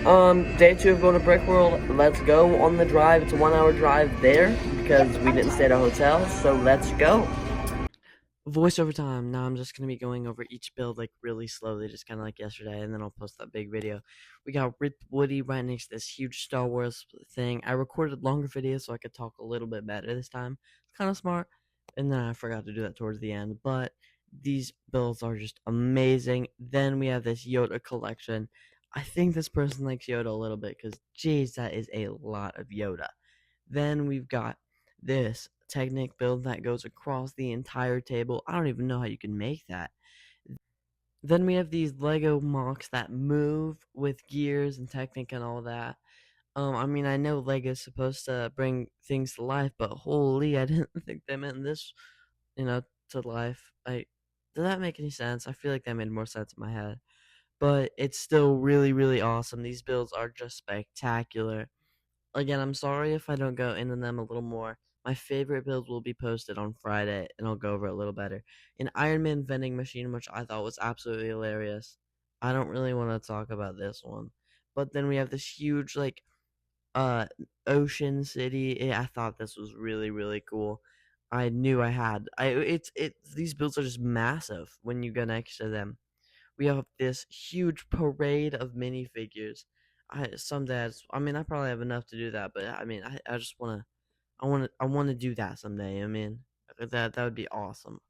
Day 2 of going to Brickworld. Let's go on the drive. It's a 1 hour drive there because we didn't stay at a hotel, so let's go. Voiceover time. Now I'm just gonna be going over each build like really slowly, just kind of like yesterday, and then I'll post that big video. We got Woody right next to this huge Star Wars thing. I recorded longer videos so I could talk a little bit better this time. It's kind of smart, and then I forgot to do that towards the end. But these builds are just amazing. Then we have this Yoda collection. I think this person likes Yoda a little bit because, geez, that is a lot of Yoda. Then we've got this Technic build that goes across the entire table. I don't even know how you can make that. Then we have these Lego mocks that move with gears and Technic and all that. I mean, I know Lego's supposed to bring things to life, but holy, I didn't think they meant this, to life. Did that make any sense? I feel like that made more sense in my head. But it's still really, really awesome. These builds are just spectacular. Again, I'm sorry if I don't go into them a little more. My favorite build will be posted on Friday, and I'll go over it a little better. An Iron Man vending machine, which I thought was absolutely hilarious. I don't really want to talk about this one. But then we have this huge, uh, ocean city. I thought this was really, really cool. I knew I had. These builds are just massive when you go next to them. We have this huge parade of minifigures. I mean, I probably have enough to do that, but I mean, I just I want to do that someday. I mean, that would be awesome.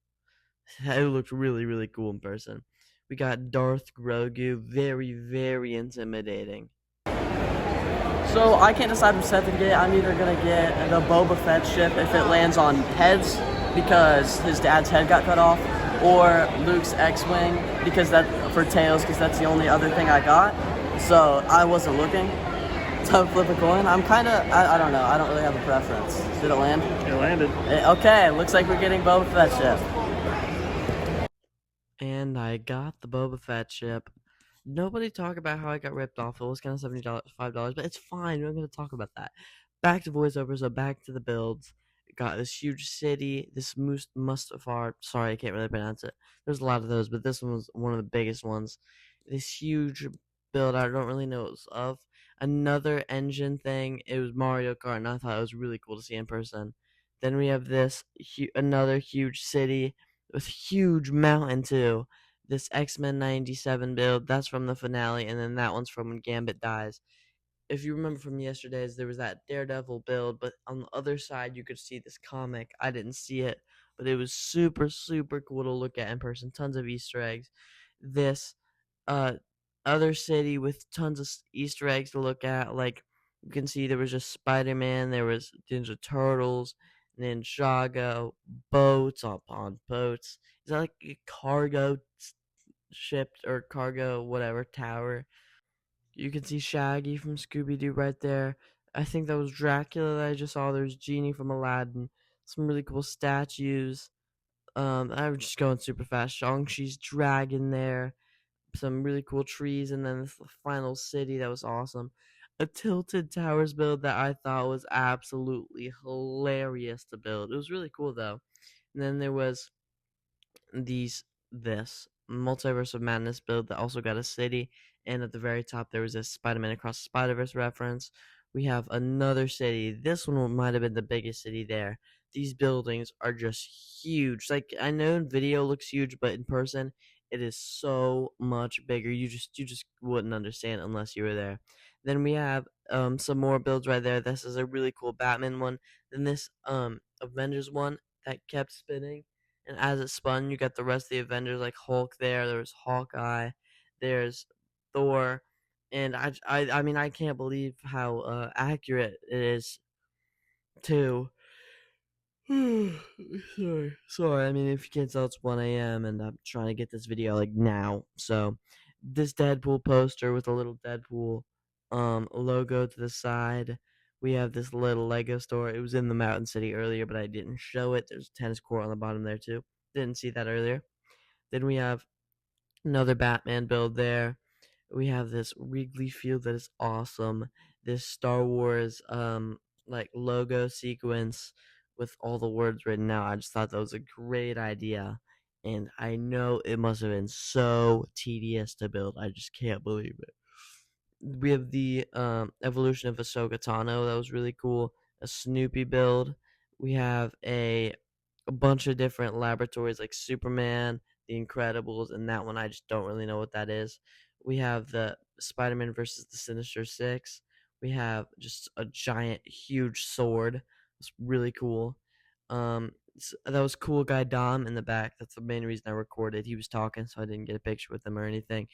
It looked really, really cool in person. We got Darth Grogu, very, very intimidating. So I can't decide which set to get. I'm either gonna get the Boba Fett ship if it lands on heads because his dad's head got cut off, or Luke's X-wing because for tails because that's the only other thing I got. So I wasn't looking. So flip a coin. I'm kind of I don't know. I don't really have a preference. Did it land? It landed. Okay, looks like we're getting Boba Fett ship. And I got the Boba Fett ship. Nobody talk about how I got ripped off. It was kind of $75, but it's fine. We're going to talk about that. Back to voiceover, so back to the builds. Got this huge city, this Mustafar. Sorry, I can't really pronounce it. There's a lot of those, but this one was one of the biggest ones. This huge build, I don't really know what it was of. Another engine thing. It was Mario Kart, and I thought it was really cool to see in person. Then we have this another huge city with huge mountain too. This X-Men 97 build, that's from the finale, and then that one's from when Gambit dies. If you remember from yesterday's, there was that Daredevil build, but on the other side, you could see this comic. I didn't see it, but it was super, super cool to look at in person. Tons of Easter eggs. This uh, other city with tons of Easter eggs to look at. Like, you can see there was just Spider-Man, there was Ninja Turtles, Ninjago, boats upon boats. Is that like a cargo ship or cargo whatever tower? You can see Shaggy from Scooby Doo right there. I think that was Dracula that I just saw. There's Genie from Aladdin. Some really cool statues. I was just going super fast. Shang-Chi's dragon there. Some really cool trees, and then this final city that was awesome. A tilted towers build that I thought was absolutely hilarious to build. It was really cool though. And then there was this Multiverse of Madness build that also got a city, and at the very top there was a Spider-Man Across the Spider-Verse reference. We have another city. This one might have been the biggest city there. These buildings are just huge. Like, I know in video looks huge, but in person it is so much bigger. You just wouldn't understand unless you were there. Then we have some more builds right there. This is a really cool Batman one. Then this Avengers one that kept spinning, and as it spun, you got the rest of the Avengers like Hulk there. There's Hawkeye, there's Thor, and I mean I can't believe how accurate it is too. Sorry. I mean, if you can't tell, it's 1 a.m. and I'm trying to get this video like now. So, this Deadpool poster with a little Deadpool logo to the side. We have this little Lego store. It was in the Mountain City earlier, but I didn't show it. There's a tennis court on the bottom there too. Didn't see that earlier. Then we have another Batman build there. We have this Wrigley Field that is awesome. This Star Wars like logo sequence with all the words written out. I just thought that was a great idea. And I know it must have been so tedious to build. I just can't believe it. we have the evolution of Ahsoka Tano. That was really cool. A Snoopy build. We have a bunch of different laboratories like Superman, The Incredibles, and that one I just don't really know what that is. We have the Spider-Man versus the Sinister Six. We have just a giant, huge sword. It's really cool. That was cool guy Dom in the back. That's the main reason I recorded. He was talking, so I didn't get a picture with him or anything.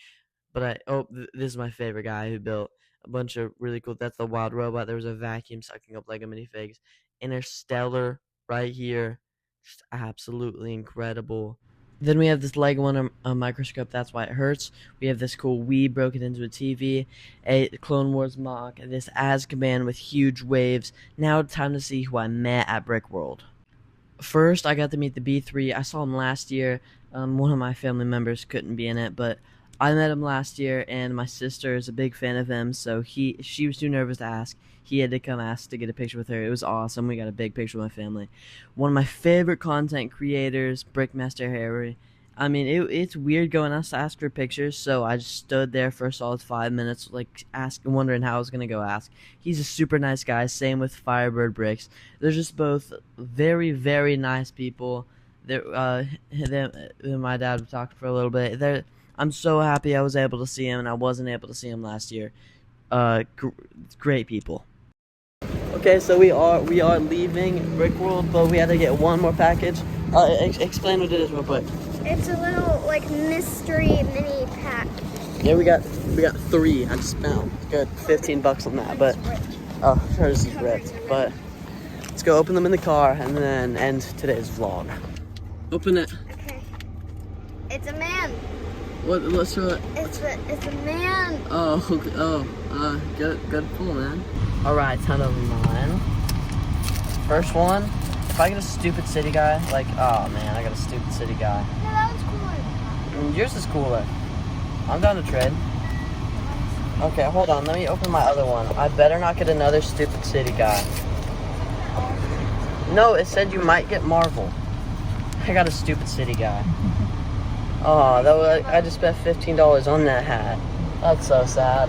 But this is my favorite guy who built a bunch of really cool. That's the Wild Robot. There was a vacuum sucking up Lego minifigs. Interstellar right here, just absolutely incredible. Then we have this Lego one, a microscope. That's why it hurts. We have this cool Wii broken into a TV, a Clone Wars mock, this Azkaban with huge waves. Now time to see who I met at Brickworld. First, I got to meet the B3. I saw him last year. One of my family members couldn't be in it, but I met him last year, and my sister is a big fan of him, so she was too nervous to ask. He had to come ask to get a picture with her. It was awesome. We got a big picture with my family. One of my favorite content creators, Brickmaster Harry. I mean, it's weird going out to ask for pictures, so I just stood there for a solid 5 minutes, like wondering how I was gonna go ask. He's a super nice guy. Same with Firebird Bricks. They're just both very, very nice people. My dad was talking for a little bit. I'm so happy I was able to see him, and I wasn't able to see him last year. Great people. Okay, so we are leaving Brickworld, but we had to get one more package. Explain what it is real quick. It's a little like mystery mini pack. Yeah, we got 3. I just spent good $15 on that, but hers is ripped. But let's go open them in the car and then end today's vlog. Open it. Okay. It's a man. What? Let's show it. It's a man. Good pull, man. All right, ton of mine. First one. If I get a stupid city guy, like, oh man, I got a stupid city guy. No, that one's cooler. Yours is cooler. I'm down to trade. Okay, hold on. Let me open my other one. I better not get another stupid city guy. No, it said you might get Marvel. I got a stupid city guy. Oh, I just spent $15 on that hat. That's so sad.